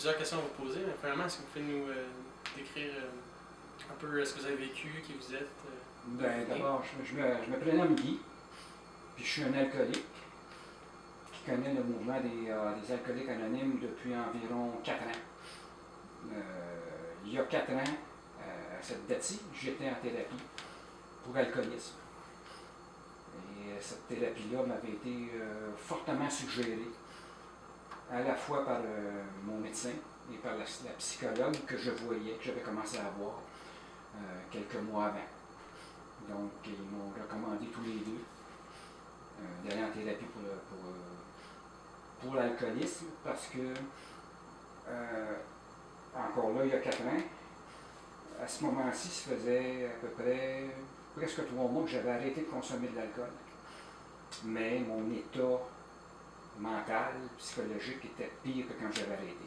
plusieurs questions à vous poser. Mais premièrement, est-ce que vous pouvez nous décrire un peu ce que vous avez vécu, qui vous êtes? Ben, d'abord, je me prénomme Guy, puis je suis un alcoolique qui connaît le mouvement des alcooliques anonymes depuis environ 4 ans. Il y a 4 ans, à cette date-ci, j'étais en thérapie pour alcoolisme. Et cette thérapie-là m'avait été fortement suggérée, à la fois par mon médecin et par la psychologue que je voyais, que j'avais commencé à voir quelques mois avant. Donc, ils m'ont recommandé tous les deux d'aller en thérapie pour l'alcoolisme parce que, encore là, il y a 4 ans, à ce moment-ci, ça faisait à peu près presque 3 mois que j'avais arrêté de consommer de l'alcool. Mais mon état mental, psychologique était pire que quand j'avais arrêté.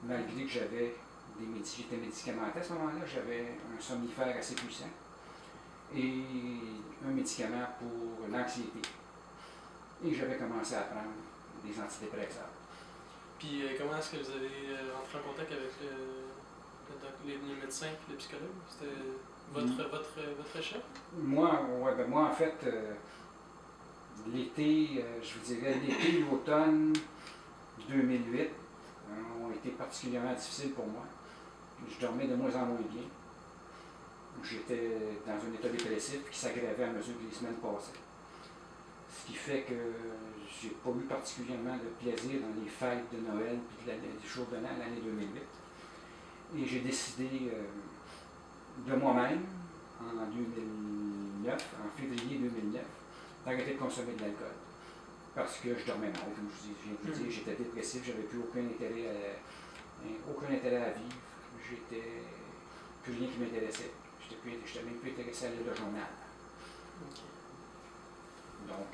Malgré que j'étais médicamenté à ce moment-là, j'avais un somnifère assez puissant et un médicament pour l'anxiété. Et j'avais commencé à prendre des antidépresseurs. Puis comment est-ce que vous avez rentré en contact avec les médecins et les psychologues? C'était votre chef? Moi, en fait, l'été, je vous dirais, l'été et l'automne 2008 ont été particulièrement difficiles pour moi. Je dormais de moins en moins bien. J'étais dans un état dépressif qui s'aggravait à mesure que les semaines passaient. Ce qui fait que j'ai pas eu particulièrement de plaisir dans les fêtes de Noël et les jours de l'an, l'année 2008. Et j'ai décidé de moi-même, en 2009, en février 2009, d'arrêter de consommer de l'alcool. Parce que je dormais mal, comme je viens de vous dire, j'étais dépressif, j'avais plus aucun intérêt à vivre. J'étais plus rien qui m'intéressait. J'étais même plus intéressé à lire le journal. Okay. Donc,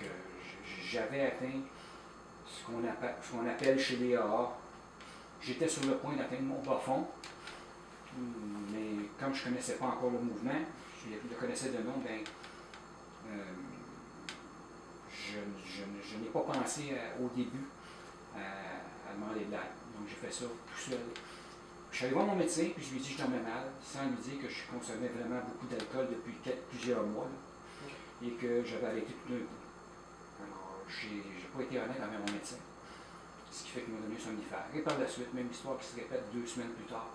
j'avais atteint ce qu'on appelle chez les AA. J'étais sur le point d'atteindre mon bas fond, mais comme je ne connaissais pas encore le mouvement, je le connaissais de nom, ben, je n'ai pas pensé au début à demander de l'aide. Donc, j'ai fait ça tout seul. Je suis allé voir mon médecin, puis je lui ai dit que je dormais mal, sans lui dire que je consommais vraiment beaucoup d'alcool depuis plusieurs mois, là, et que j'avais arrêté tout d'un coup. Alors, je n'ai pas été honnête avec mon médecin, ce qui fait qu'il m'a donné un somnifère. Et par la suite, même histoire qui se répète 2 semaines plus tard,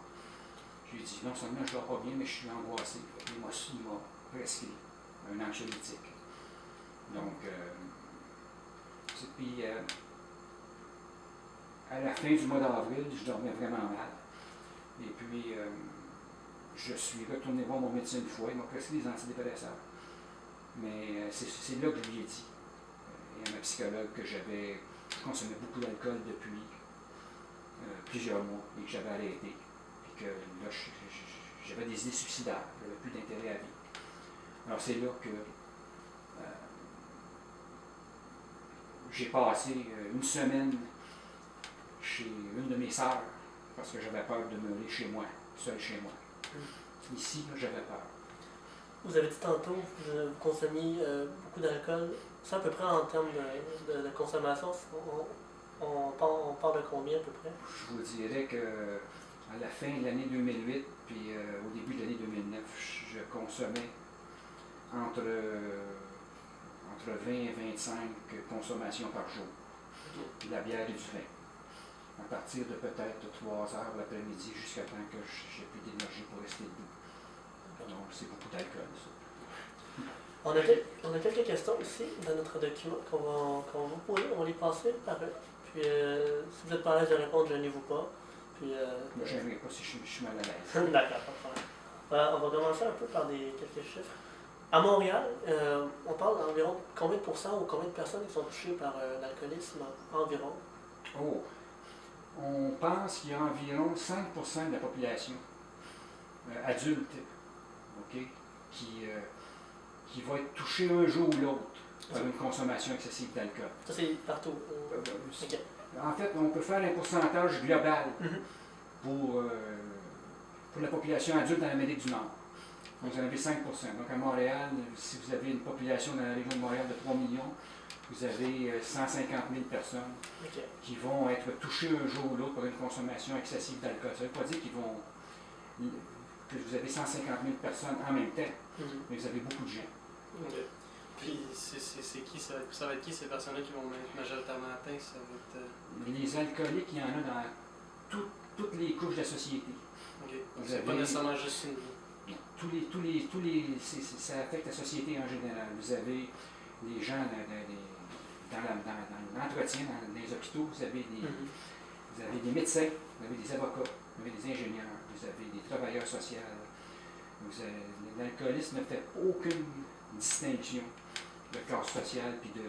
je lui ai dit non seulement je ne dors pas bien, mais je suis angoissé. Il m'a prescrit un anxiolytique. Donc, puis à la fin du mois d'avril, je dormais vraiment mal. Et puis, je suis retourné voir mon médecin une fois, il m'a prescrit des antidépresseurs. Mais c'est là que je lui ai dit, et à ma psychologue, que je consommais beaucoup d'alcool depuis plusieurs mois et que j'avais arrêté. Puis que là, j'avais des idées suicidaires, j'avais plus d'intérêt à vivre. Alors c'est là que j'ai passé une semaine chez une de mes sœurs, parce que j'avais peur de demeurer chez moi, seul chez moi. Ici, j'avais peur. Vous avez dit tantôt que vous consommiez beaucoup d'alcool. Ça, à peu près, en termes de consommation, on parle de combien à peu près? Je vous dirais que à la fin de l'année 2008 puis au début de l'année 2009, je consommais entre 20 et 25 consommations par jour. De la bière et du vin. À partir de peut-être 3 heures l'après-midi jusqu'à temps que j'ai plus d'énergie pour rester debout. Donc c'est beaucoup d'alcool, ça. On a quelques questions ici dans notre document qu'on va vous poser. On va les passer par eux. Puis si vous êtes pas à l'aise de répondre, gênez-vous pas. Puis, je n'aimerais pas si je suis mal à l'aise. D'accord, pas de problème. On va commencer un peu par quelques chiffres. À Montréal, on parle d'environ combien de pourcents ou combien de personnes qui sont touchées par l'alcoolisme environ? Oh! On pense qu'il y a environ 5% de la population adulte, okay, qui va être touchée un jour ou l'autre par une consommation excessive d'alcool. Ça, c'est partout? Okay. En fait, on peut faire un pourcentage global pour la population adulte dans l'Amérique du Nord. Vous en avez 5%. Donc à Montréal, si vous avez une population dans la région de Montréal de 3 millions, vous avez 150 000 personnes OK. qui vont être touchées un jour ou l'autre par une consommation excessive d'alcool. Ça ne veut pas dire que vous avez 150 000 personnes en même temps, mais vous avez beaucoup de gens. OK. Puis c'est qui, ça va être qui ces personnes-là qui vont être majoritairement atteintes? Ça va être... Les alcooliques, il y en a dans toutes les couches de la société. OK. Donc c'est pas nécessairement juste une... Ça affecte la société en général. Vous avez les gens dans l'entretien, dans les hôpitaux, vous avez des médecins, vous avez des avocats, vous avez des ingénieurs, vous avez des travailleurs sociaux. L'alcoolisme ne fait aucune distinction de classe sociale puis de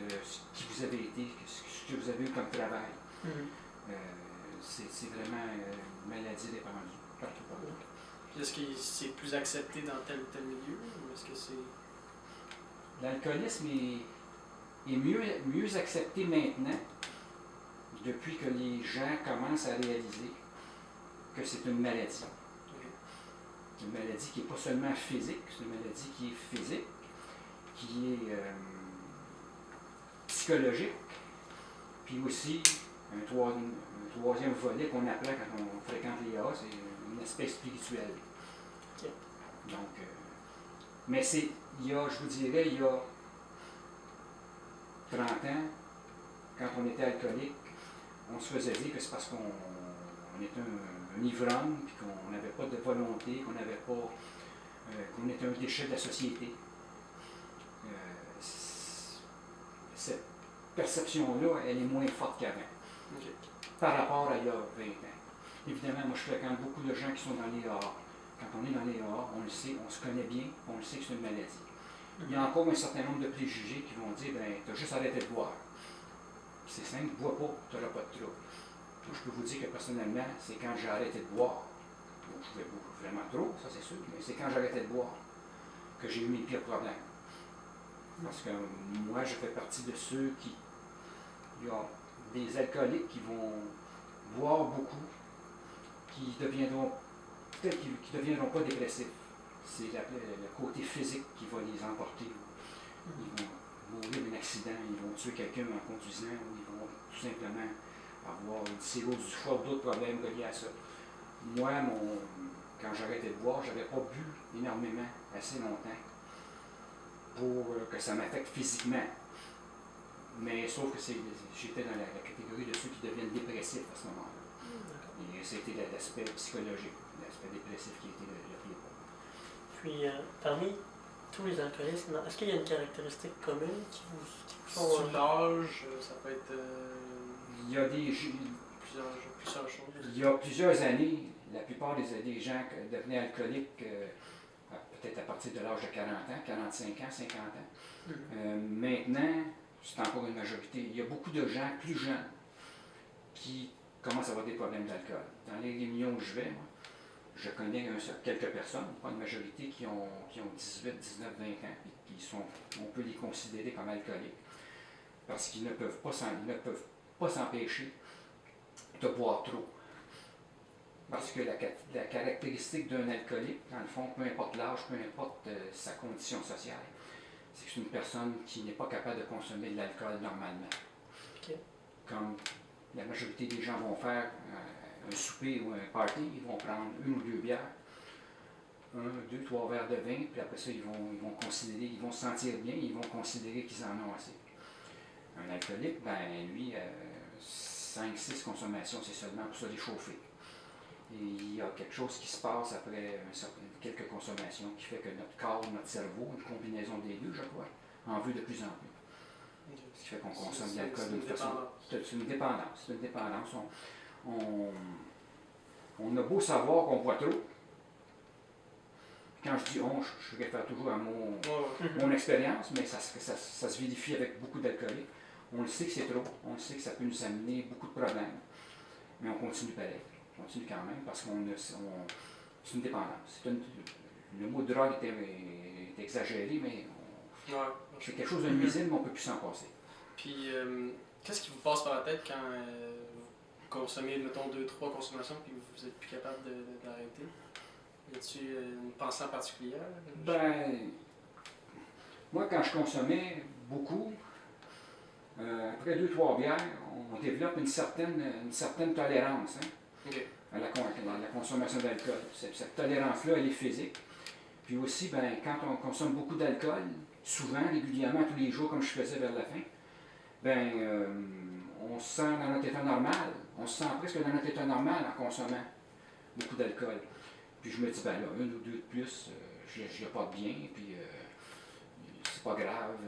qui vous avez été, ce que vous avez eu comme travail. C'est vraiment une maladie répandue partout. Est-ce que c'est plus accepté dans tel ou tel milieu? Ou est-ce que c'est... L'alcoolisme est mieux accepté maintenant, depuis que les gens commencent à réaliser que c'est une maladie. Une maladie qui n'est pas seulement physique, c'est une maladie qui est physique, qui est psychologique, puis aussi un troisième volet qu'on apprend quand on fréquente les AA, c'est un aspect spirituel. Okay. Donc, mais je vous dirais, il y a 30 ans, quand on était alcoolique, on se faisait dire que c'est parce qu'on était un ivrogne, puis qu'on n'avait pas de volonté, qu'on était un déchet de la société. Cette perception-là, elle est moins forte qu'avant, par rapport à il y a 20 ans. Évidemment, moi je fréquente beaucoup de gens qui sont dans les AA. Quand on est dans les AA, on le sait, on se connaît bien, on le sait que c'est une maladie. Il y a encore un certain nombre de préjugés qui vont dire, ben, tu as juste arrêté de boire. C'est simple, ne bois pas, tu n'auras pas de trouble. Je peux vous dire que personnellement, c'est quand j'ai arrêté de boire, bon, je vais boire vraiment trop, ça c'est sûr, mais c'est quand j'ai arrêté de boire que j'ai eu mes pires problèmes. Parce que moi, je fais partie de ceux qui... Il y a des alcooliques qui vont boire beaucoup, qui deviendront peut-être qui ne deviendront pas dépressifs. C'est le côté physique qui va les emporter. Ils vont mourir d'un accident, ils vont tuer quelqu'un en conduisant, ou ils vont tout simplement avoir une cirrhose du foie ou d'autres problèmes reliés à ça. Moi, quand j'arrêtais de boire, je n'avais pas bu énormément assez longtemps pour que ça m'affecte physiquement. Mais sauf que j'étais dans la catégorie de ceux qui deviennent dépressifs à ce moment-là. Et c'était l'aspect psychologique, l'aspect dépressif qui était le pire. Puis, parmi tous les alcoolismes, est-ce qu'il y a une caractéristique commune qui vous sont... Sur l'âge, ça peut être... Il y a plusieurs choses. Il y a plusieurs années, la plupart des gens devenaient alcooliques peut-être à partir de l'âge de 40 ans, 45 ans, 50 ans. Maintenant, c'est encore une majorité. Il y a beaucoup de gens plus jeunes qui commencent à avoir des problèmes d'alcool. Dans les réunions où je vais, moi, je connais quelques personnes, pas une majorité, qui ont 18, 19, 20 ans, et on peut les considérer comme alcooliques, parce qu'ils ne peuvent pas s'empêcher de boire trop. Parce que la caractéristique d'un alcoolique, dans le fond, peu importe l'âge, peu importe sa condition sociale, c'est que c'est une personne qui n'est pas capable de consommer de l'alcool normalement. Okay. Comme la majorité des gens vont faire un souper ou un party, ils vont prendre 1 ou 2 bières, 1, 2, 3 verres de vin, puis après ça, ils vont considérer, ils vont se sentir bien, ils vont considérer qu'ils en ont assez. Un alcoolique, ben lui, 5-6 consommations, c'est seulement pour se réchauffer. Et il y a quelque chose qui se passe après quelques consommations qui fait que notre corps, notre cerveau, une combinaison des deux, je crois, en veut de plus en plus. Ce qui fait qu'on consomme de l'alcool d'une façon. C'est une dépendance. C'est une dépendance. On a beau savoir qu'on boit trop. Quand je dis on, je réfère toujours à mon expérience, mais ça se vérifie avec beaucoup d'alcooliques. On le sait que c'est trop, on le sait que ça peut nous amener beaucoup de problèmes, mais on continue pareil. On continue quand même parce c'est une dépendance. Le mot drogue est exagéré, mais c'est quelque chose de nuisible, mais on ne peut plus s'en passer. Puis, qu'est-ce qui vous passe par la tête quand vous consommez, mettons, 2-3 consommations et vous n'êtes plus capable d'arrêter? Y a-t-il une pensée en particulier? Ben, moi, quand je consommais beaucoup, Après 2-3 bières, on développe une certaine tolérance Ok. à la consommation d'alcool. Cette tolérance-là, elle est physique. Puis aussi, quand on consomme beaucoup d'alcool, souvent, régulièrement, tous les jours, comme je faisais vers la fin, on se sent dans notre état normal. On se sent presque dans notre état normal en consommant beaucoup d'alcool. Puis je me dis, là, 1 ou 2 de plus, je le porte bien, puis c'est pas grave.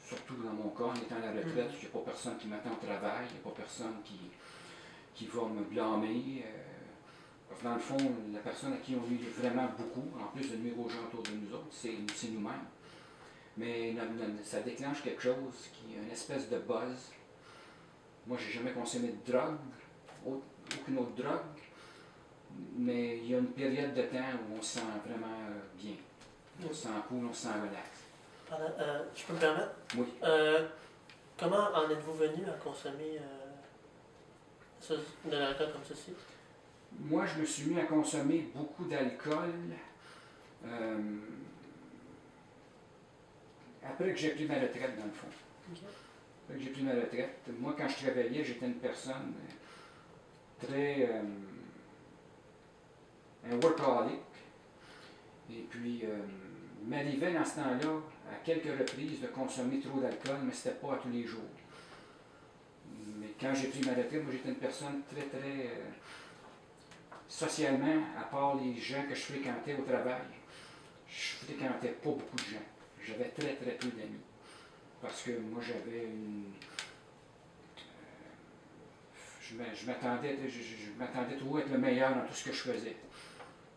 Surtout dans mon cas, en étant à la retraite, il n'y a pas personne qui m'attend au travail, il n'y a pas personne qui va me blâmer. Parce que dans le fond, la personne à qui on nuit vraiment beaucoup, en plus de nuire aux gens autour de nous autres, c'est nous-mêmes. Mais ça déclenche quelque chose qui est une espèce de buzz. Moi, j'ai jamais consommé de drogue, aucune autre drogue, mais il y a une période de temps où on se sent vraiment bien. On se sent cool, on se sent relax. Je peux me permettre? Oui. Comment en êtes-vous venu à consommer de l'alcool comme ceci? Moi, je me suis mis à consommer beaucoup d'alcool après que j'ai pris ma retraite, dans le fond. Okay. Après que j'ai pris ma retraite, moi, quand je travaillais, j'étais une personne très... un workaholic. Et puis, il m'arrivait dans ce temps-là, à quelques reprises, de consommer trop d'alcool, mais ce n'était pas à tous les jours. Mais quand j'ai pris ma retraite, moi, j'étais une personne très, très... socialement, à part les gens que je fréquentais au travail, je fréquentais pas beaucoup de gens. J'avais très, très peu d'amis. Parce que moi, j'avais une... je m'attendais toujours à être le meilleur dans tout ce que je faisais.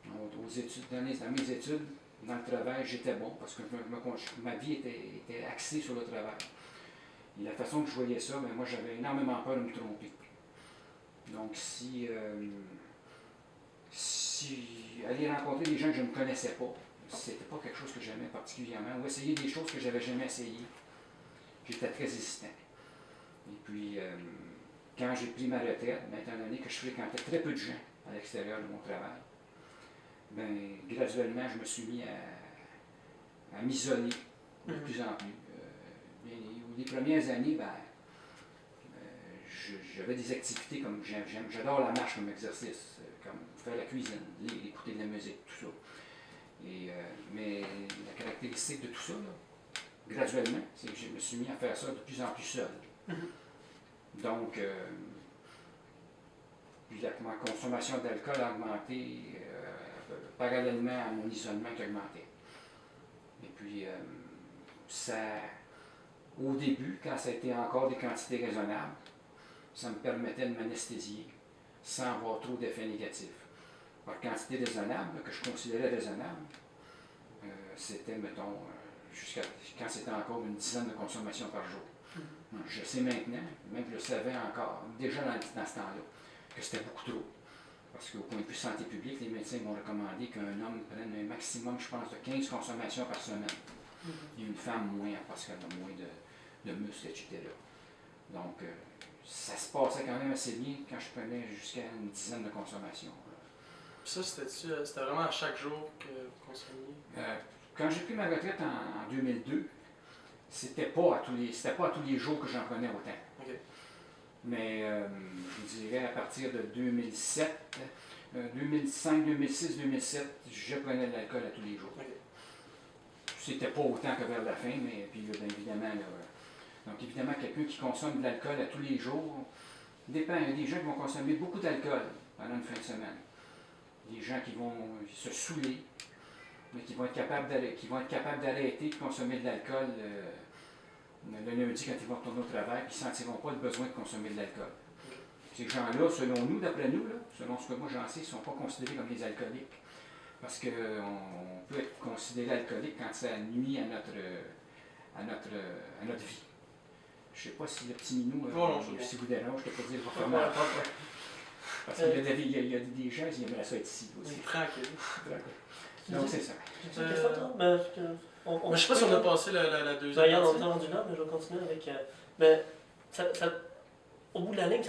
Aux études, dans mes études, dans le travail, j'étais bon parce que ma vie était axée sur le travail. Et la façon que je voyais ça, moi, j'avais énormément peur de me tromper. Donc, si aller rencontrer des gens que je ne connaissais pas, c'était pas quelque chose que j'aimais particulièrement, ou essayer des choses que j'avais jamais essayées, j'étais très hésitant. Et puis, quand j'ai pris ma retraite, étant donné que je fréquentais très peu de gens à l'extérieur de mon travail, graduellement, je me suis mis à m'isoler de plus en plus. Les premières années, j'avais des activités comme j'adore la marche comme exercice, comme faire la cuisine, écouter de la musique, tout ça. Mais la caractéristique de tout ça, là, graduellement, c'est que je me suis mis à faire ça de plus en plus seul. Donc, puis ma consommation d'alcool a augmenté parallèlement à mon isolement qui augmentait. Et puis, au début, quand ça a été encore des quantités raisonnables, ça me permettait de m'anesthésier sans avoir trop d'effets négatifs. Par quantité raisonnable, que je considérais raisonnable, c'était, mettons, jusqu'à quand c'était encore une dizaine de consommations par jour. Je sais maintenant, même que je le savais encore, déjà dans ce temps-là, que c'était beaucoup trop. Parce qu'au point de vue santé publique, les médecins m'ont recommandé qu'un homme prenne un maximum, je pense, de 15 consommations par semaine. Et une femme moins, parce qu'elle a moins de muscles, etc. Donc, ça se passait quand même assez bien quand je prenais jusqu'à une dizaine de consommations. Puis ça, c'était vraiment à chaque jour que vous consommiez? Quand j'ai pris ma retraite en 2002, c'était pas à tous les jours que j'en prenais autant. Okay. Mais je vous dirais à partir de 2007, 2005, 2006, 2007, je prenais de l'alcool à tous les jours. Okay. C'était pas autant que vers la fin, mais puis bien évidemment, donc évidemment, quelqu'un qui consomme de l'alcool à tous les jours, dépend. Il y a des gens qui vont consommer beaucoup d'alcool pendant une fin de semaine. Des gens qui vont se saouler, mais qui vont être capables d'arrêter de consommer de l'alcool le lundi quand ils vont retourner au travail, puis ils ne sentiront pas le besoin de consommer de l'alcool. Ces gens-là, selon nous, d'après nous, selon ce que moi j'en sais, ils ne sont pas considérés comme des alcooliques. Parce qu'on peut être considéré alcoolique quand ça nuit à notre vie. Je ne sais pas si le petit minou, si vous dérange, je ne peux pas dire vraiment. Parce qu'il y a des gens qui aimeraient ça être ici aussi. Tranquille. Donc c'est ça. C'est une question, toi? Je ne sais pas si on a passé la deuxième regarde, on partie. est rendu là, mais je vais continuer avec... au bout de la ligne,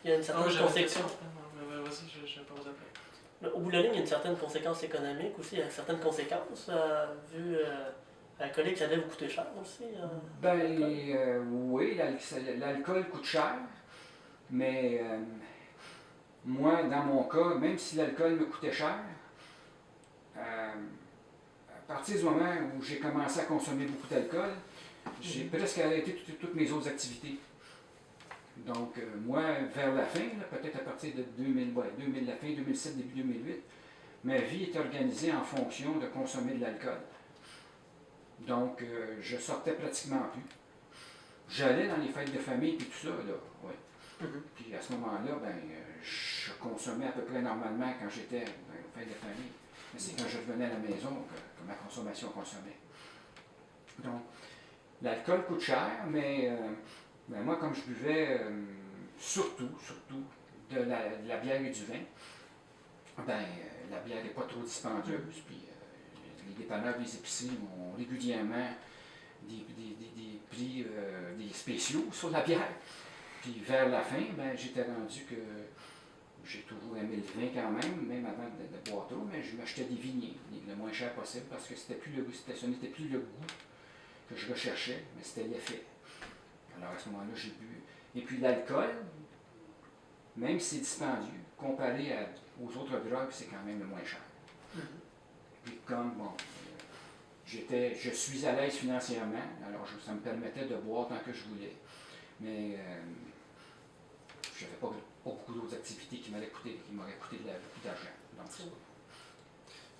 il y a une certaine conséquence. Vas-y, je pose après. Au bout de la ligne, il y a une certaine conséquence économique aussi, il y a certaines conséquences vu alcoolique, ça devait vous coûter cher aussi? Ben, l'alcool? oui, l'alcool coûte cher, mais moi, dans mon cas, même si l'alcool me coûtait cher, à partir du moment où j'ai commencé à consommer beaucoup d'alcool, j'ai presque arrêté toutes mes autres activités. Donc, moi, vers la fin, peut-être à partir de 2000, la fin 2007, début 2008, ma vie est organisée en fonction de consommer de l'alcool. Donc, je sortais pratiquement plus. J'allais dans les fêtes de famille et tout ça, là, ouais. Puis à ce moment-là, ben, je consommais à peu près normalement quand j'étais dans les fêtes de famille. Mais c'est quand je revenais à la maison que ma consommation consommait. Donc, l'alcool coûte cher, mais ben, moi, comme je buvais surtout de la bière et du vin, ben, la bière n'est pas trop dispendieuse. Puis les dépanneurs des épiceries ont régulièrement des prix, des spéciaux sur la bière. Puis vers la fin, ben, j'étais rendu que j'ai toujours aimé le vin quand même avant de boire trop, mais je m'achetais des vignes le moins cher possible parce que ce n'était plus le goût que je recherchais, mais c'était l'effet. Alors à ce moment-là, j'ai bu. Et puis l'alcool, même si c'est dispendieux, comparé aux autres drogues, c'est quand même le moins cher. Puis comme, bon, je suis à l'aise financièrement, alors ça me permettait de boire tant que je voulais. Mais je n'avais pas beaucoup d'autres activités qui m'auraient coûté beaucoup d'argent.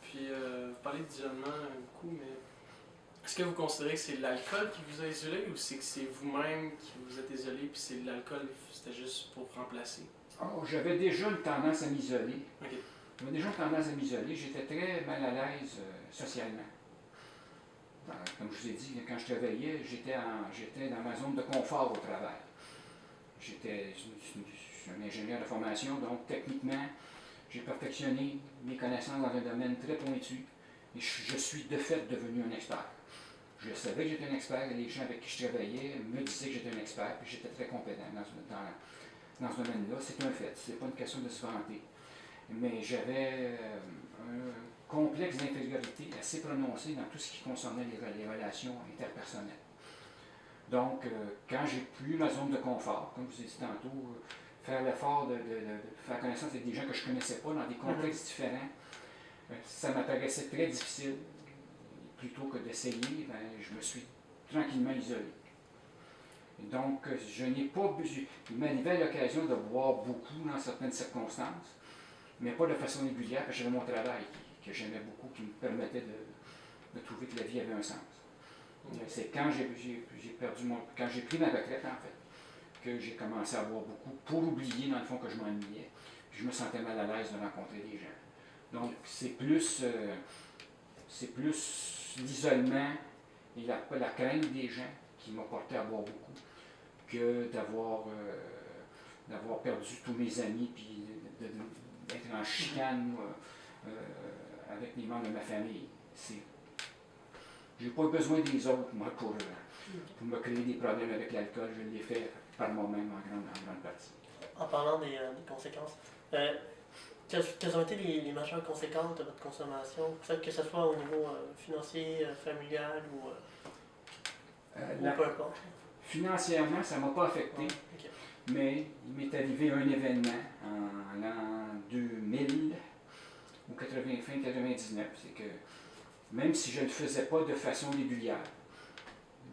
Puis, vous parlez d'isolement beaucoup, mais est-ce que vous considérez que c'est l'alcool qui vous a isolé ou c'est que c'est vous-même qui vous êtes isolé puis c'est l'alcool, c'était juste pour remplacer? Oh, j'avais déjà une tendance à m'isoler. Okay. J'avais déjà une tendance à m'isoler. J'étais très mal à l'aise socialement. Comme je vous ai dit, quand je travaillais, j'étais dans ma zone de confort au travail. Je suis un ingénieur de formation, donc techniquement, j'ai perfectionné mes connaissances dans un domaine très pointu et je suis de fait devenu un expert. Je savais que j'étais un expert et les gens avec qui je travaillais me disaient que j'étais un expert et j'étais très compétent dans ce domaine-là. C'est un fait, c'est pas une question de se vanter. Mais j'avais un complexe d'infériorité assez prononcé dans tout ce qui concernait les relations interpersonnelles. Donc, quand j'ai plus ma zone de confort, comme je vous ai dit tantôt, faire l'effort de faire connaissance avec des gens que je ne connaissais pas dans des contextes différents, ça m'apparaissait très difficile. Plutôt que d'essayer, ben, je me suis tranquillement isolé. Et donc, je n'ai pas bu. Il m'arrivait l'occasion de boire beaucoup dans certaines circonstances, mais pas de façon régulière, parce que j'avais mon travail que j'aimais beaucoup, qui me permettait de trouver que la vie avait un sens. C'est quand quand j'ai pris ma retraite, en fait, que j'ai commencé à boire beaucoup pour oublier, dans le fond, que je m'ennuyais. Puis je me sentais mal à l'aise de rencontrer des gens. Donc, c'est plus l'isolement et la crainte des gens qui m'a porté à boire beaucoup que d'avoir perdu tous mes amis puis d'être en chicane avec les membres de ma famille. J'ai pas besoin des autres, moi, pour me créer des problèmes avec l'alcool. Je l'ai fait par moi-même en grande partie. En parlant des conséquences, quelles ont été les majeures conséquences de votre consommation, que ce soit au niveau financier, familial ou peu importe? Financièrement, ça ne m'a pas affecté, Okay. Mais il m'est arrivé un événement en l'an 2000 ou fin 99, c'est que même si je ne le faisais pas de façon régulière,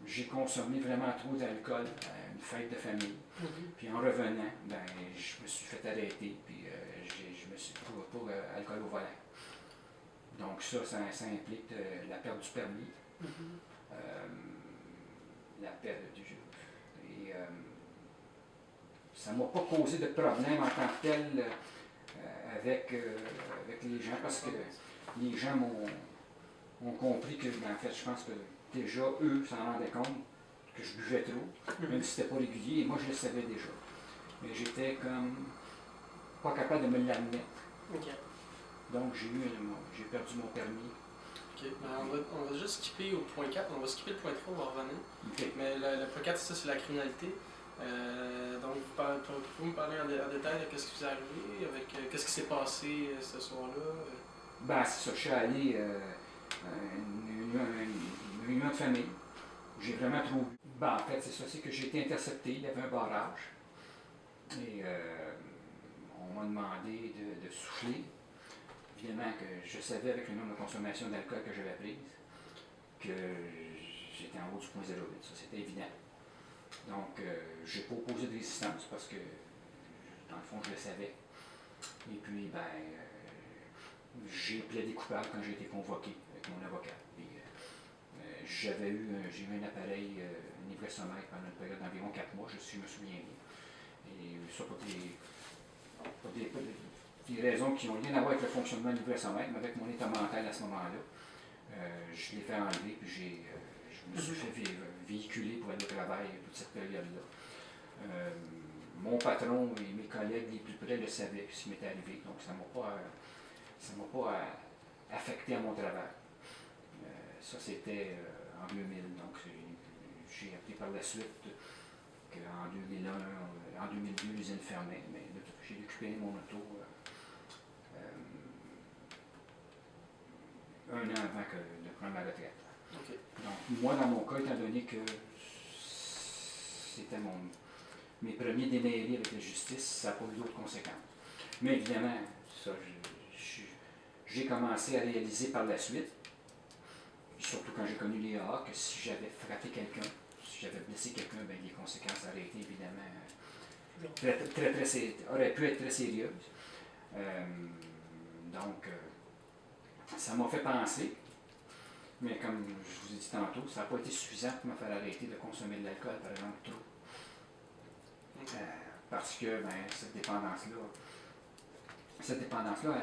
j'ai consommé vraiment trop d'alcool à une fête de famille. Puis en revenant, ben, je me suis fait arrêter, puis je me suis pour alcool au volant. Donc ça implique la perte du permis, la perte du jeu. Et ça ne m'a pas causé de problème en tant que tel avec les gens, parce que les gens m'ont compris que, ben, en fait, je pense que déjà, eux s'en rendaient compte que je buvais trop, même si c'était pas régulier, et moi je le savais déjà. Mais j'étais comme pas capable de me l'admettre. Okay. Donc j'ai perdu mon permis. Ok, ben on va juste skipper au point 4, on va skipper le point 3, on va revenir. Okay. Mais le point 4, ça c'est la criminalité. Donc pouvez-vous me parler en détail de ce qui vous est arrivé, qu'est-ce qui s'est passé ce soir-là? Ben c'est ça, je suis allé, réunion de famille. J'ai vraiment trouvé. En fait, c'est ça, c'est que j'ai été intercepté, il y avait un barrage. Et on m'a demandé de souffler. Évidemment que je savais avec le nombre de consommation d'alcool que j'avais prise que j'étais en haut du point 0,8, ça c'était évident. Donc, je n'ai pas opposé de résistance parce que, dans le fond, je le savais. Et puis, j'ai plaidé coupable quand j'ai été convoqué avec mon avocat. J'ai eu un appareil, un ivresse-sommeil pendant une période d'environ 4 mois, je me souviens bien. Et ça, pas des raisons qui n'ont rien à voir avec le fonctionnement de l'ivresse-sommeil, mais avec mon état mental à ce moment-là. Je l'ai fait enlever, puis je me suis fait véhiculer pour aller au travail toute cette période-là. Mon patron et mes collègues les plus près le savaient ce qui m'était arrivé, donc ça ne m'a pas affecté à mon travail. Ça, c'était en 2000, donc j'ai appris par la suite qu'en 2001, en 2002, l'usine fermait, mais j'ai récupéré mon auto un an avant de prendre ma retraite. Okay. Donc, moi, dans mon cas, étant donné que c'était mes premiers démêlés avec la justice, ça n'a pas eu d'autres conséquences. Mais évidemment, ça, j'ai commencé à réaliser par la suite, surtout quand j'ai connu les AA, que si j'avais frappé quelqu'un, si j'avais blessé quelqu'un, les conséquences auraient été évidemment auraient pu être très sérieuses. Donc, ça m'a fait penser, mais comme je vous ai dit tantôt, ça n'a pas été suffisant pour me faire arrêter de consommer de l'alcool, par exemple, trop. Parce que cette dépendance-là,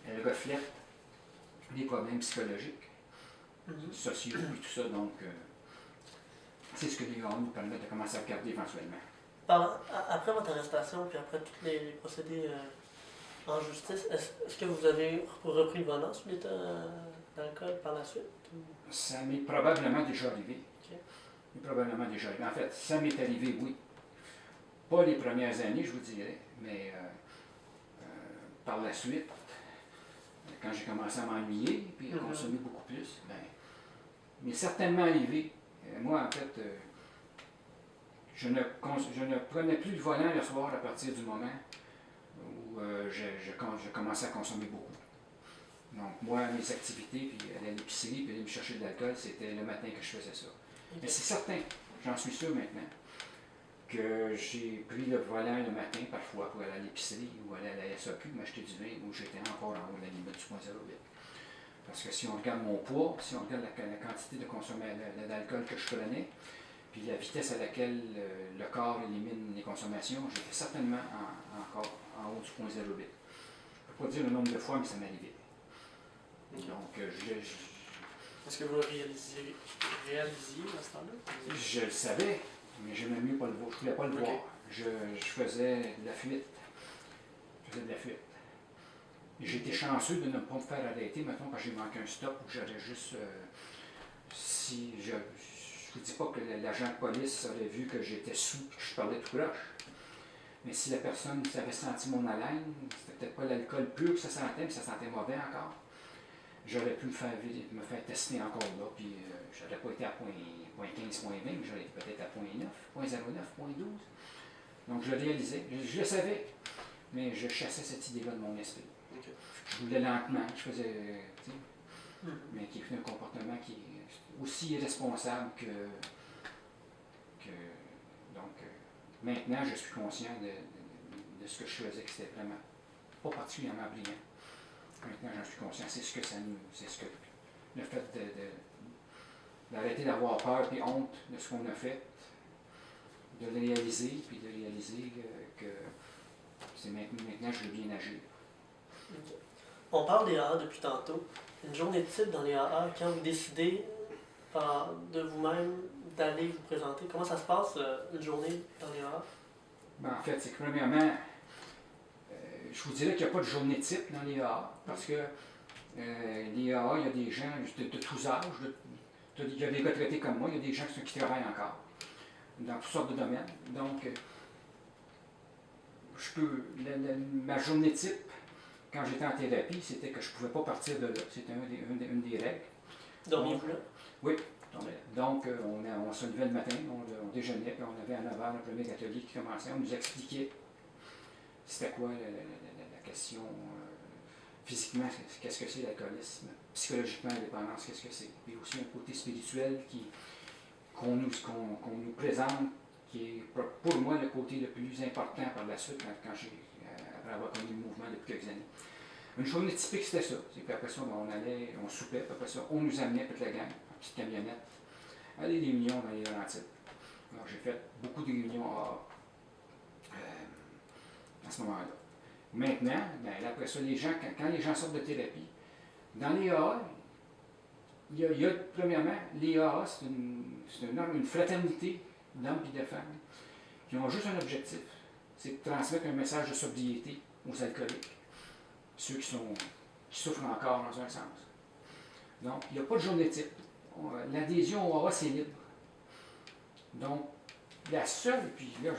elle reflète des problèmes psychologiques, sociaux et tout ça. Donc, c'est ce que les gars nous permettent de commencer à regarder éventuellement. Après votre arrestation, puis après tous les procédés en justice, est-ce que vous avez repris le volant sur l'état d'alcool par la suite? Ça m'est probablement déjà arrivé. Okay. En fait, ça m'est arrivé, oui. Pas les premières années, je vous dirais, mais par la suite, quand j'ai commencé à m'ennuyer puis à consommer beaucoup plus, m'est certainement arrivé. Moi, en fait, je ne prenais plus le volant le soir à partir du moment où je commençais à consommer beaucoup. Donc, moi, mes activités, puis aller à l'épicerie, puis aller me chercher de l'alcool, c'était le matin que je faisais ça. Okay. Mais c'est certain, j'en suis sûr maintenant, que j'ai pris le volant le matin, parfois, pour aller à l'épicerie ou aller à la SAQ, m'acheter du vin, où j'étais encore en haut de la limite du 0,08. Parce que si on regarde mon poids, si on regarde la quantité de consommation d'alcool que je prenais, puis la vitesse à laquelle le corps élimine les consommations, j'étais certainement encore en haut du 0,08. Je ne peux pas dire le nombre de fois, mais ça m'arrivait. Okay. Donc, est-ce que vous le réalisiez à ce temps-là? Je le savais, mais j'aimais mieux pas le voir. Je ne voulais pas le voir. Je faisais de la fuite. J'étais chanceux de ne pas me faire arrêter, mettons, quand j'ai manqué un stop, où j'aurais juste... si je ne vous dis pas que l'agent de police aurait vu que j'étais sous et que je parlais tout proche, mais si la personne avait senti mon haleine, c'était peut-être pas l'alcool pur que ça sentait, mais ça sentait mauvais encore, j'aurais pu me faire tester encore là, puis je n'aurais pas été à 0,15, 0,20, mais j'aurais été peut-être à 0,9, 0,09, 0,12. Donc je le réalisais, je le savais, mais je chassais cette idée-là de mon esprit. Okay. Je voulais lentement, je faisais, mais qui est un comportement qui est aussi irresponsable que donc, maintenant, je suis conscient de ce que je faisais, que c'était vraiment pas particulièrement brillant. Maintenant, j'en suis conscient, c'est ce que le fait d'arrêter d'avoir peur et honte de ce qu'on a fait, de le réaliser, puis de réaliser que c'est maintenant je veux bien agir. Okay. On parle des AA depuis tantôt. Une journée type dans les AA, quand vous décidez de vous-même d'aller vous présenter, comment ça se passe une journée dans les AA? En fait, c'est que premièrement, je vous dirais qu'il n'y a pas de journée type dans les AA, parce que les AA, il y a des gens de tous âges, il y a des retraités comme moi, il y a des gens qui travaillent encore dans toutes sortes de domaines. Donc, ma journée type, quand j'étais en thérapie, c'était que je ne pouvais pas partir de là. C'était une des règles. Dormiez-vous là? Oui. Donc, on se levait le matin, on déjeunait, puis on avait à 9h le premier atelier qui commençait. On nous expliquait c'était quoi la question physiquement, qu'est-ce que c'est l'alcoolisme, psychologiquement la dépendance, qu'est-ce que c'est. Puis aussi un côté spirituel qu'on nous présente, qui est pour moi le côté le plus important par la suite, après avoir connu le mouvement depuis quelques années. Une journée typique, c'était ça. C'est qu'après ça, on soupait, puis après ça, on nous amenait toute la gang, en petite camionnette, à des réunions dans les Laurentides. Alors, j'ai fait beaucoup de réunions à ce moment-là. Maintenant, après ça, quand les gens sortent de thérapie, dans les AA, il y a premièrement, les AA, c'est une fraternité d'hommes et de femmes qui ont juste un objectif, c'est de transmettre un message de sobriété aux alcooliques, ceux qui souffrent encore dans un sens. Donc, il n'y a pas de journée type. L'adhésion au AA, c'est libre. Donc, la seule, puis là,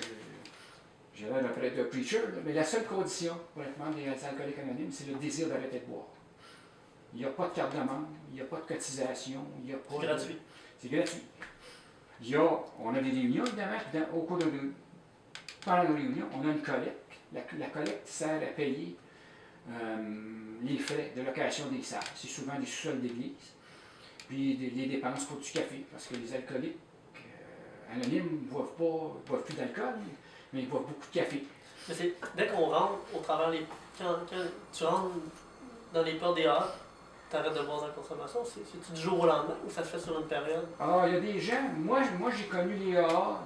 j'ai l'air d'un preacher, mais la seule condition pour être membre des alcooliques anonymes, c'est le désir d'arrêter de boire. Il n'y a pas de carte de membre, il n'y a pas de cotisation, il n'y a pas C'est gratuit. C'est gratuit. On a des réunions, évidemment, puis pendant nos réunions, on a une collecte. La collecte sert à payer les frais de location des salles. C'est souvent des sous-sols d'église. Puis les dépenses pour du café, parce que les alcooliques anonymes ne boivent plus d'alcool, mais ils boivent beaucoup de café. Mais c'est dès qu'on rentre au travers les. Quand tu rentres dans les portes des halles, tu arrêtes de boire dans la consommation, c'est du jour au lendemain ou ça se fait sur une période? Ah, il y a des gens, moi j'ai connu les AA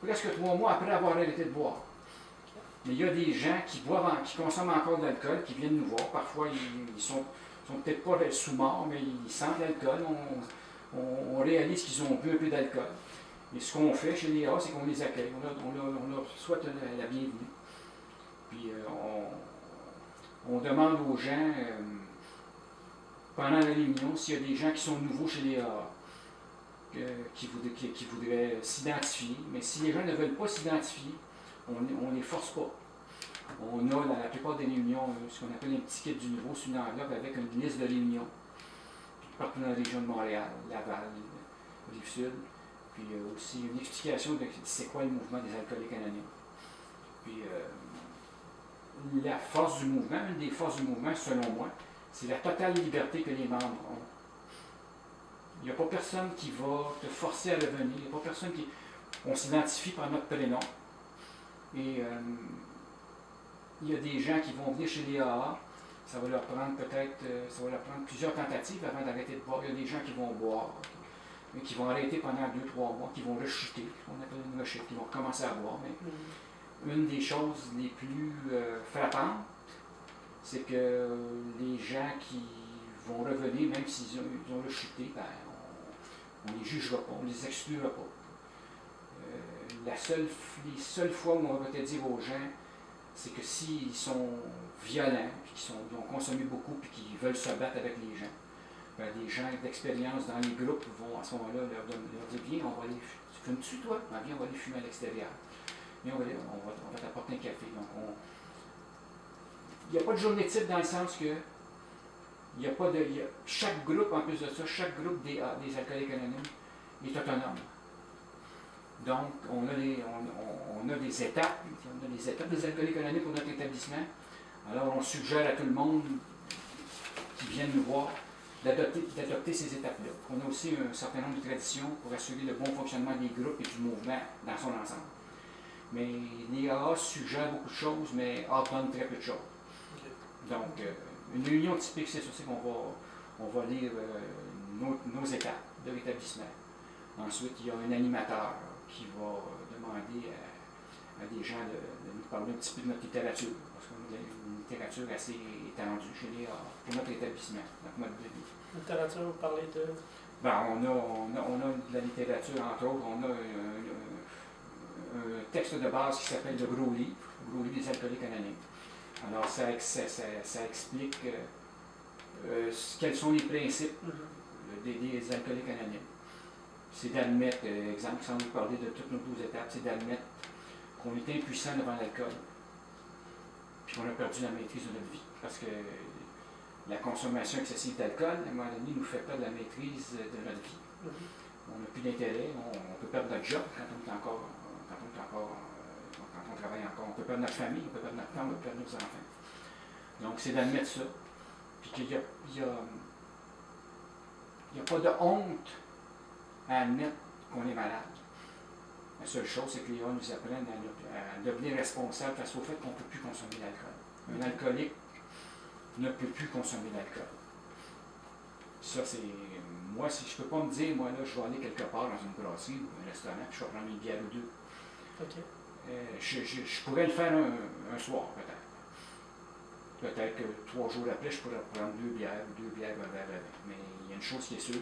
presque 3 mois après avoir arrêté de boire. Mais il y a des gens qui consomment encore de l'alcool, qui viennent nous voir. Parfois, ils sont peut-être pas sous-morts, mais ils sentent l'alcool. On réalise qu'ils ont bu un peu d'alcool. Et ce qu'on fait chez les AA, c'est qu'on les accueille. On leur souhaite la bienvenue. Puis on demande aux gens, pendant la réunion, s'il y a des gens qui sont nouveaux chez les AA, qui voudraient s'identifier. Mais si les gens ne veulent pas s'identifier, on ne les force pas. On a dans la plupart des réunions ce qu'on appelle un petit kit du nouveau, c'est une enveloppe avec une liste de réunions. Partout dans la région de Montréal, Laval, Rive-Sud. Puis aussi une explication de c'est quoi le mouvement des alcooliques anonymes. Puis la force du mouvement, une des forces du mouvement, selon moi, c'est la totale liberté que les membres ont. Il n'y a pas personne qui va te forcer à revenir, il n'y a pas personne qui. On s'identifie par notre prénom. Et il y a des gens qui vont venir chez les AA, ça va leur prendre plusieurs tentatives avant d'arrêter de boire. Il y a des gens qui vont boire, mais qui vont arrêter pendant 2-3 mois, qui vont rechuter, on appelle une rechute, qui vont recommencer à boire. Mais une des choses les plus frappantes, c'est que les gens qui vont revenir, même s'ils ont rechuté, on ne les jugera pas, on ne les exclura pas. Les seules fois où on va te dire aux gens, c'est que s'ils sont violents, puis qu'ils ont consommé beaucoup, puis qu'ils veulent se battre avec les gens, des gens d'expérience dans les groupes vont à ce moment-là leur dire viens, on va aller. Tu fumes-tu toi? Ben, viens, on va aller fumer à l'extérieur. Viens, on va t'apporter un café. Donc il n'y a pas de journée type dans le sens que chaque groupe, en plus de ça, chaque groupe des alcooliques anonymes est autonome. Donc, on a des étapes, des alcooliques anonymes pour notre établissement. Alors, on suggère à tout le monde qui viennent nous voir d'adopter ces étapes-là. On a aussi un certain nombre de traditions pour assurer le bon fonctionnement des groupes et du mouvement dans son ensemble. Mais les AA suggèrent beaucoup de choses, mais ordonnent très peu de choses. Okay. Donc, une réunion typique, c'est ça, c'est qu'on va lire nos étapes de l'établissement. Ensuite, il y a un animateur qui va demander à des gens de nous parler un petit peu de notre littérature, parce qu'on a une littérature assez étendue chez les pour notre établissement, notre mode de vie. Littérature, vous parlez de... Ben, on a de la littérature, entre autres, on a un texte de base qui s'appelle le Gros Livre des alcooliques anonymes. Alors, ça explique quels sont les principes des alcooliques anonymes. C'est d'admettre, exemple, sans nous parler de toutes nos 12 étapes, c'est d'admettre qu'on est impuissant devant l'alcool, puis qu'on a perdu la maîtrise de notre vie. Parce que la consommation excessive d'alcool, à un moment donné, nous fait perdre la maîtrise de notre vie. On n'a plus d'intérêt, on peut perdre notre job quand on travaille encore, on peut perdre notre famille, on peut perdre notre temps, on peut perdre nos enfants. Donc, c'est d'admettre ça. Puis qu'il n'y a pas de honte à admettre qu'on est malade. La seule chose, c'est que les gens nous apprennent à devenir responsables face au fait qu'on ne peut plus consommer d'alcool. Un alcoolique ne peut plus consommer d'alcool. Ça, c'est. Moi, si je ne peux pas me dire, moi, là, je vais aller quelque part dans une brasserie ou un restaurant, puis je vais prendre une bière ou deux. OK. Je pourrais le faire un soir, peut-être. Peut-être que 3 jours après, je pourrais prendre 2 bières ou 2 bières un verre avec. Mais il y a une chose qui est sûre,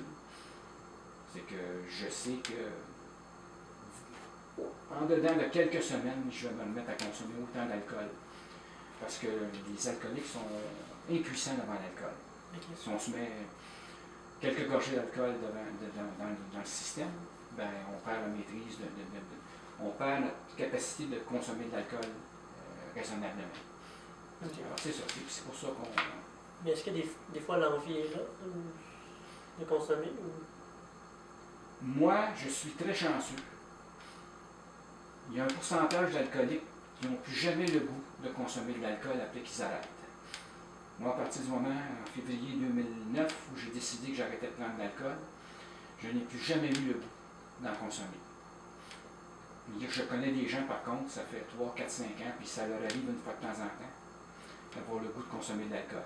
c'est que je sais que en dedans de quelques semaines, je vais me mettre à consommer autant d'alcool. Parce que les alcooliques sont impuissants devant l'alcool. Okay. Si on se met quelques gorgées d'alcool dans le système, ben, on perd la maîtrise, on perd notre capacité de consommer de l'alcool raisonnablement. Okay. Alors c'est ça, c'est pour ça qu'on... Mais est-ce que des fois l'envie est là de consommer? Ou... Moi, je suis très chanceux. Il y a un pourcentage d'alcooliques qui n'ont plus jamais le goût de consommer de l'alcool après qu'ils arrêtent. Moi, à partir du moment, en février 2009, où j'ai décidé que j'arrêtais de prendre de l'alcool, je n'ai plus jamais eu le goût d'en consommer. Je connais des gens, par contre, ça fait 3, 4, 5 ans, puis ça leur arrive une fois de temps en temps, d'avoir le goût de consommer de l'alcool.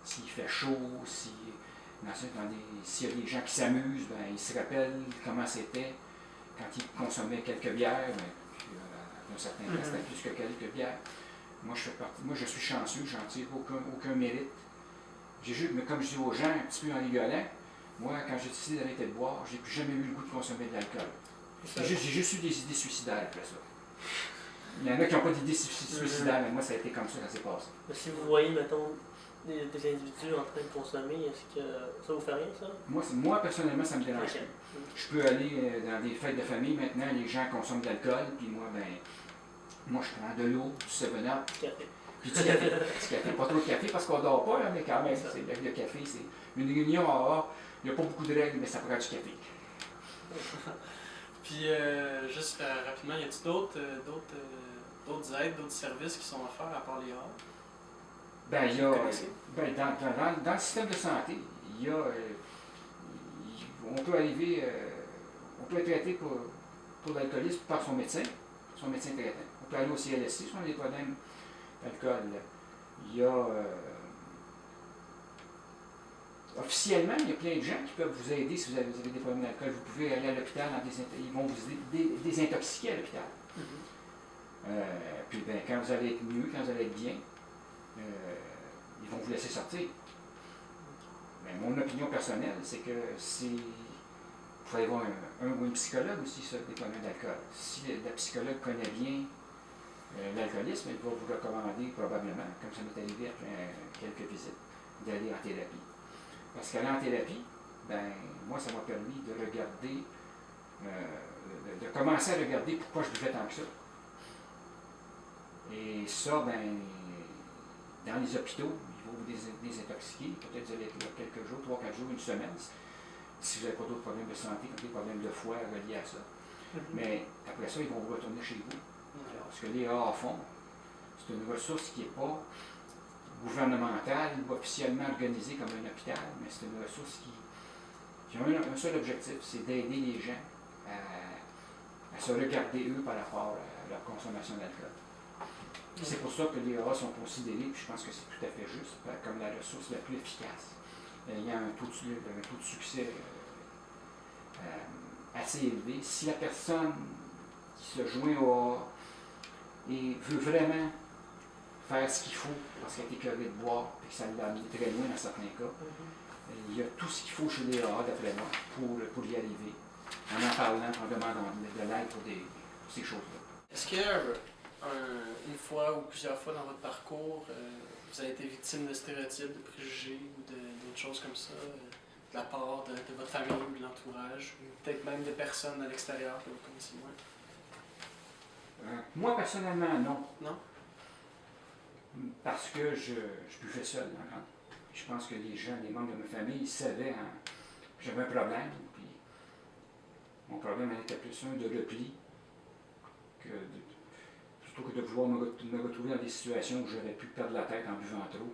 S'il fait chaud, s'il y a des gens qui s'amusent, ben, ils se rappellent comment c'était quand ils consommaient quelques bières, ben, un certain temps, c'était plus que quelques bières. Moi, je suis chanceux, j'en tire aucun mérite. Mais comme je dis aux gens, un petit peu en rigolant, moi, quand j'ai décidé d'arrêter de boire, j'ai plus jamais eu le goût de consommer de l'alcool. J'ai juste eu des idées suicidaires après ça. Il y en a qui n'ont pas d'idées suicidaires, mais moi, ça a été comme ça s'est passé. Mais si vous voyez, mettons, des individus en train de consommer, est-ce que ça vous fait rien, ça? Moi personnellement, ça me dérange pas. Je peux aller dans des fêtes de famille, maintenant, les gens consomment de l'alcool, puis moi, je prends de l'eau, du 7-Up, puis du café. Du café. Pas trop de café parce qu'on ne dort pas, là, mais quand même, le café, c'est une réunion il n'y a pas beaucoup de règles, mais ça prend du café. Puis, juste rapidement, y a-t-il d'autres aides, d'autres services qui sont offerts à part les heures? Ben, il y a, dans le système de santé, il y a, on peut être traité pour l'alcoolisme par son médecin traitant. On peut aller au CLSC si on a des problèmes d'alcool. Il y a, officiellement, il y a plein de gens qui peuvent vous aider si vous avez des problèmes d'alcool. Vous pouvez aller à l'hôpital, ils vont vous désintoxiquer à l'hôpital. Puis ben, quand vous allez être mieux, quand vous allez être bien, ils vont vous laisser sortir. Mais mon opinion personnelle, c'est que il faut aller voir un ou une psychologue aussi sur des problèmes d'alcool. Si la psychologue connaît bien l'alcoolisme, elle va vous recommander probablement, comme ça m'est arrivé après quelques visites, d'aller en thérapie. Parce qu'aller en thérapie, ben, moi, ça m'a permis de regarder, de commencer à regarder pourquoi je buvais tant que ça. Et ça, ben, dans les hôpitaux, ils vont vous désintoxiquer. Peut-être vous allez être là quelques jours, 3-4 jours, une semaine, si vous n'avez pas d'autres problèmes de santé, comme des problèmes de foie reliés à ça. Mais après ça, ils vont vous retourner chez vous. Alors, ce que les AA font, c'est une ressource qui n'est pas gouvernementale ou officiellement organisée comme un hôpital, mais c'est une ressource qui a un seul objectif, c'est d'aider les gens à se regarder eux par rapport à leur consommation d'alcool. C'est pour ça que les AA sont considérés, puis je pense que c'est tout à fait juste, comme la ressource la plus efficace. Il y a un taux de succès assez élevé. Si la personne qui se joint au AA et veut vraiment faire ce qu'il faut parce qu'elle est écœurée de boire et que ça l'a amené très loin dans certains cas, il y a tout ce qu'il faut chez les AA, d'après moi, pour y arriver, en parlant, en demandant de l'aide pour ces choses-là. Est-ce que une fois ou plusieurs fois dans votre parcours, vous avez été victime de stéréotypes, de préjugés ou d'autres choses comme ça, de la part de votre famille ou de l'entourage, ou peut-être même de personnes à l'extérieur que vous connaissez moins? Moi, personnellement, non. Non? Parce que je buvais seul. je pense que les membres de ma famille savaient que j'avais un problème. Puis mon problème était plus un de repli plutôt que de vouloir me retrouver dans des situations où j'aurais pu perdre la tête en buvant trop.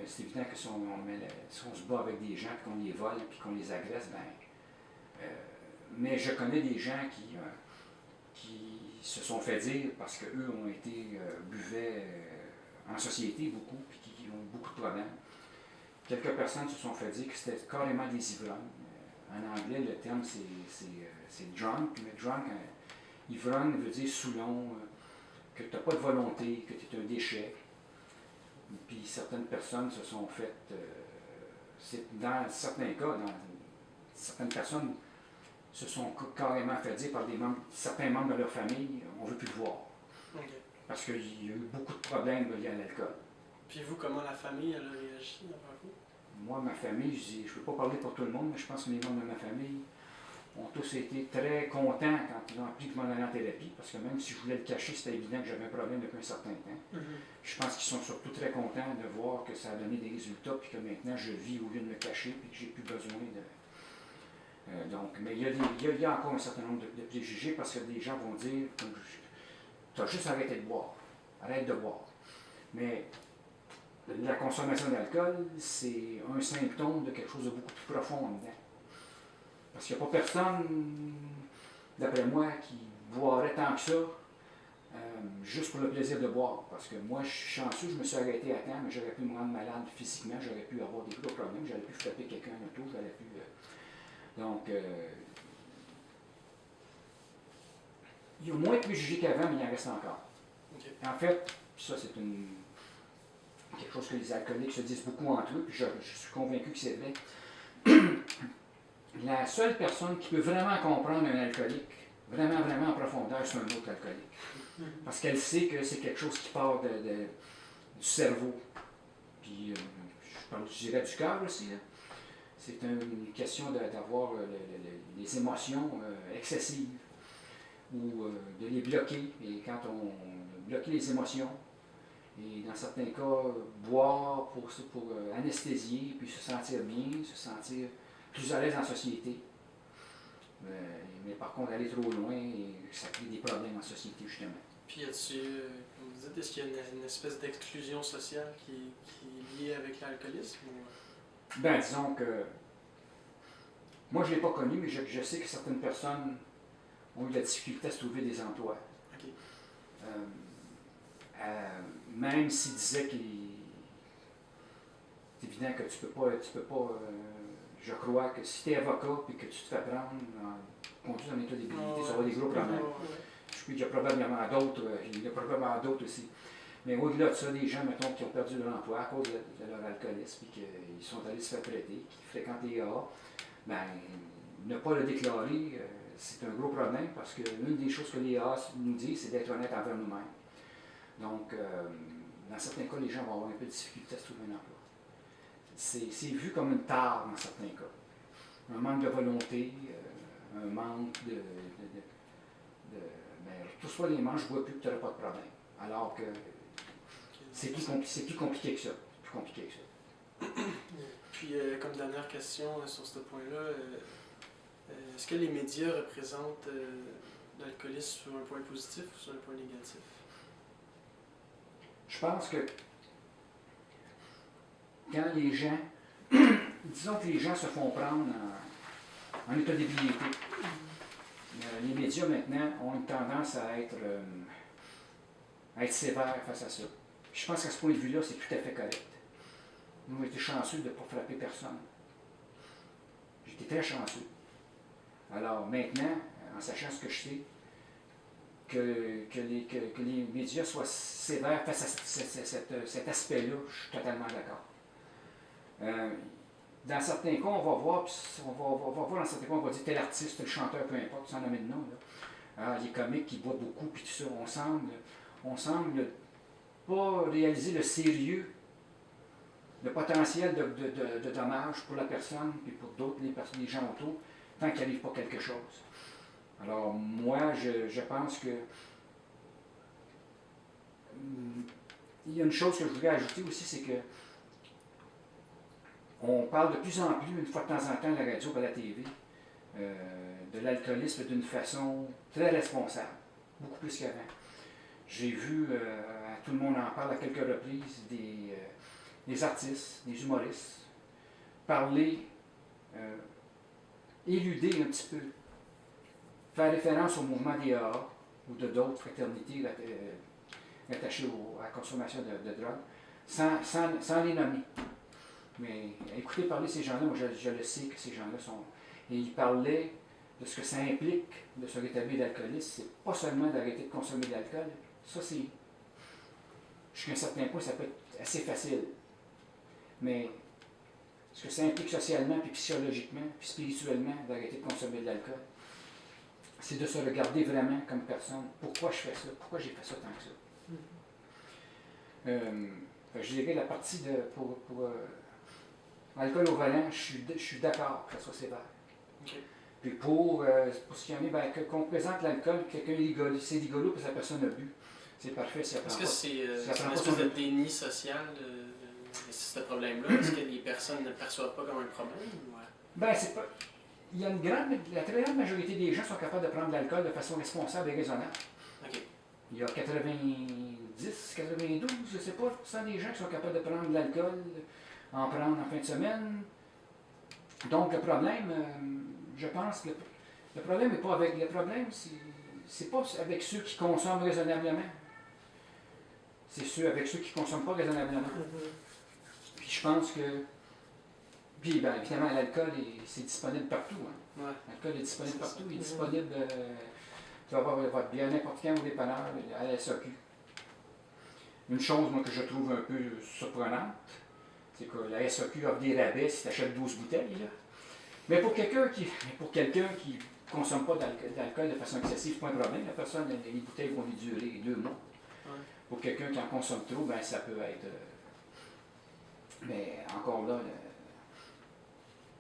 C'est évident que si on se bat avec des gens, puis qu'on les vole, puis qu'on les agresse, mais je connais des gens qui se sont fait dire, parce qu'eux ont été buvaient en société beaucoup, puis qui ont eu beaucoup de problèmes. Quelques personnes se sont fait dire que c'était carrément des ivrognes. En anglais, le terme c'est drunk, mais drunk, ivrogne veut dire saoulon, que tu n'as pas de volonté, que tu es un déchet. Puis certaines personnes se sont faites, dans certains cas, certaines personnes se sont carrément fait dire par certains membres de leur famille, on ne veut plus le voir. Okay. Parce qu'il y a eu beaucoup de problèmes liés à l'alcool. Puis vous, comment la famille elle a réagi après vous? Moi, ma famille, je ne peux pas parler pour tout le monde, mais je pense que les membres de ma famille ont tous été très contents quand ils ont appris que je m'en allais en thérapie, parce que même si je voulais le cacher, c'était évident que j'avais un problème depuis un certain temps. Je pense qu'ils sont surtout très contents de voir que ça a donné des résultats, puis que maintenant je vis au lieu de me cacher, puis que j'ai plus besoin de... mais il y a encore un certain nombre de préjugés, parce que des gens vont dire, tu as juste arrêté de boire, arrête de boire. Mais la consommation d'alcool, c'est un symptôme de quelque chose de beaucoup plus profond en dedans. Parce qu'il n'y a pas personne, d'après moi, qui boirait tant que ça, juste pour le plaisir de boire. Parce que moi, je suis chanceux, je me suis arrêté à temps, mais j'aurais pu me rendre malade physiquement, j'aurais pu avoir des gros problèmes, j'aurais pu frapper quelqu'un en auto, j'aurais pu... il y a moins de préjugés qu'avant, mais il en reste encore. Okay. En fait, ça c'est quelque chose que les alcooliques se disent beaucoup entre eux, puis je suis convaincu que c'est vrai. La seule personne qui peut vraiment comprendre un alcoolique, vraiment en profondeur, c'est un autre alcoolique. Parce qu'elle sait que c'est quelque chose qui part du cerveau. Puis, je dirais du cœur aussi. Là. C'est une question d'avoir les émotions excessives ou de les bloquer. Et quand on bloque les émotions, et dans certains cas, boire pour anesthésier, puis se sentir bien, se sentir plus à l'aise en société. Mais par contre, aller trop loin, ça crée des problèmes en société, justement. Puis, comme vous dites, est-ce qu'il y a une espèce d'exclusion sociale qui est liée avec l'alcoolisme? Ou... Ben, disons que... Moi, je ne l'ai pas connu, mais je sais que certaines personnes ont eu de la difficulté à se trouver des emplois. Okay. Même s'ils disaient qu'il... C'est évident que tu peux pas je crois que si tu es avocat et que tu te fais prendre en conduite en état d'ébriété, ça va des gros problèmes. Il y a probablement d'autres aussi. Mais au-delà de ça, des gens, mettons, qui ont perdu leur emploi à cause de leur alcoolisme et qu'ils sont allés se faire traiter, qui fréquentent les AA, ben, ne pas le déclarer, c'est un gros problème parce que l'une des choses que les AA nous disent, c'est d'être honnête envers nous-mêmes. Donc, dans certains cas, les gens vont avoir un peu de difficulté à se trouver un emploi. C'est vu comme une tare dans certains cas. Un manque de volonté, un manque touche-toi les manches, je ne bois plus, tu n'auras pas de problème. Alors que c'est plus compliqué que ça. Puis, comme dernière question sur ce point-là, est-ce que les médias représentent l'alcoolisme sur un point positif ou sur un point négatif? Je pense que quand les gens, disons que les gens se font prendre en état d'ébriété, les médias maintenant ont une tendance à être sévères face à ça. Je pense qu'à ce point de vue-là, c'est tout à fait correct. Nous, on a été chanceux de ne pas frapper personne. J'étais très chanceux. Alors maintenant, en sachant ce que je sais, que les médias soient sévères face à cet aspect-là, je suis totalement d'accord. Dans certains cas, on va voir dans certains cas, on va dire tel artiste, tel chanteur, peu importe, sans nommer de nom. Les comiques qui boivent beaucoup, puis tout ça, on semble pas réaliser le sérieux, le potentiel de dommages pour la personne, puis pour d'autres, les gens autour, tant qu'il n'arrive pas quelque chose. Alors, moi, je pense que il y a une chose que je voudrais ajouter aussi, c'est que On parle de plus en plus, une fois de temps en temps, à la radio, à la TV, de l'alcoolisme d'une façon très responsable, beaucoup plus qu'avant. J'ai vu, tout le monde en parle à quelques reprises, des artistes, des humoristes, parler, éluder un petit peu, faire référence au mouvement des AA ou de d'autres fraternités attachées à la consommation de drogue, sans les nommer. Mais écoutez parler ces gens-là, moi je le sais que ces gens-là sont... Et ils parlaient de ce que ça implique de se rétablir d'alcoolisme. C'est pas seulement d'arrêter de consommer de l'alcool. Ça, c'est... Jusqu'à un certain point, ça peut être assez facile. Mais ce que ça implique socialement, puis psychologiquement, puis spirituellement, d'arrêter de consommer de l'alcool, c'est de se regarder vraiment comme personne. Pourquoi je fais ça? Pourquoi j'ai fait ça tant que ça? Je dirais la partie de... pour l'alcool au volant, je suis d'accord que ça soit sévère. Okay. Puis pour ce qu'il y en a, qu'on présente l'alcool, quelqu'un c'est rigolo parce que la personne a bu. C'est parfait si elle prend pas. Est-ce que c'est une espèce de déni social de ce problème-là? Est-ce que les personnes ne perçoivent pas comme un problème? Ou... Ben, c'est pas... Il y a la très grande majorité des gens sont capables de prendre de l'alcool de façon responsable et raisonnable. Okay. Il y a 90, 92, je ne sais pas, % des gens qui sont capables de prendre de l'alcool, en prendre en fin de semaine. Donc le problème, je pense que le problème n'est pas avec... Le problème, c'est pas avec ceux qui consomment raisonnablement. C'est avec ceux qui ne consomment pas raisonnablement. Puis je pense que... Puis ben, évidemment, l'alcool, c'est disponible partout. Hein. Ouais. L'alcool est disponible partout. Il est disponible... tu vas avoir votre bière n'importe quand au dépanneur, à la SAQ. Une chose, moi, que je trouve un peu surprenante, c'est que la SAQ offre des rabais si tu achètes 12 bouteilles. Là. Mais pour quelqu'un qui ne consomme pas d'alcool de façon excessive, pas un problème. La personne, les bouteilles vont lui durer 2 mois. Ouais. Pour quelqu'un qui en consomme trop, ben, ça peut être... mais encore là,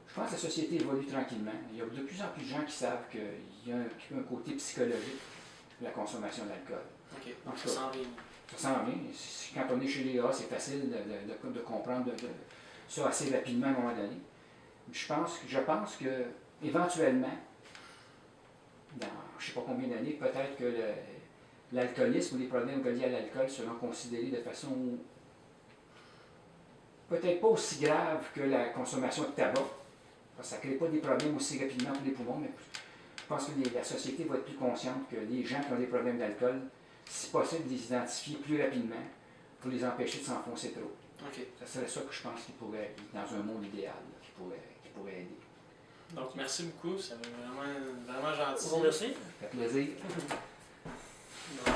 je pense que la société évolue tranquillement. Il y a de plus en plus de gens qui savent qu'il y a un côté psychologique de la consommation d'alcool. OK. Donc, ça s'en vient. Ça s'en vient. Quand on est chez les A, c'est facile de comprendre ça assez rapidement à un moment donné. Je pense que éventuellement, dans je ne sais pas combien d'années, peut-être que l'alcoolisme ou les problèmes reliés à l'alcool seront considérés de façon peut-être pas aussi grave que la consommation de tabac. Parce que ça ne crée pas des problèmes aussi rapidement pour les poumons, mais je pense que la société va être plus consciente que les gens qui ont des problèmes d'alcool, si possible, les identifier plus rapidement pour les empêcher de s'enfoncer trop. Okay. Ça serait ça que je pense qui pourrait, dans un monde idéal, qui pourrait aider. Donc, merci beaucoup. Ça va vraiment gentil. Merci. Ça fait plaisir.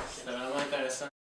C'était vraiment intéressant.